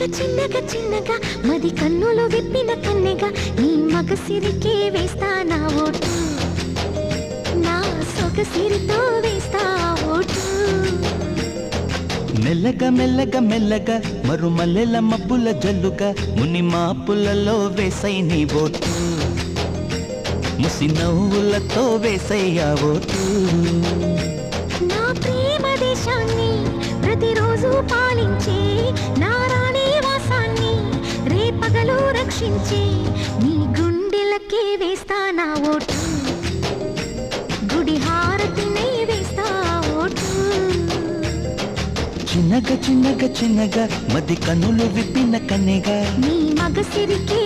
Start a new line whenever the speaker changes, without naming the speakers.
చిన్నగా చిన్నగా చిన్నగా మది కన్నులు విప్పిన కన్నెగా నీ మగసిరికే వేస్తా నా ఓటు, నా సొగసిరితో వేస్తా ఓటు.
మెల్లగా మెల్లగా మెల్లగా మరుమల్లెల మబ్బుల జల్లుగా ముని మాపులలో వేసై నీ ఓటు, ముసి నవ్వులతో వేసయ్యా ఓటు.
నా ప్రేమ దేశాన్ని ప్రతిరోజు పాలించే నా రాణి వాసాన్ని రేపగలు రక్షించే నీ గుండెలకే వేస్తా నా ఓటు, గుడి హారతినే వేస్తా ఓటు.
చిన్నగా చిన్నగా చిన్నగా మది కన్నులు విప్పిన కన్నెగా
నీ మగసిరికే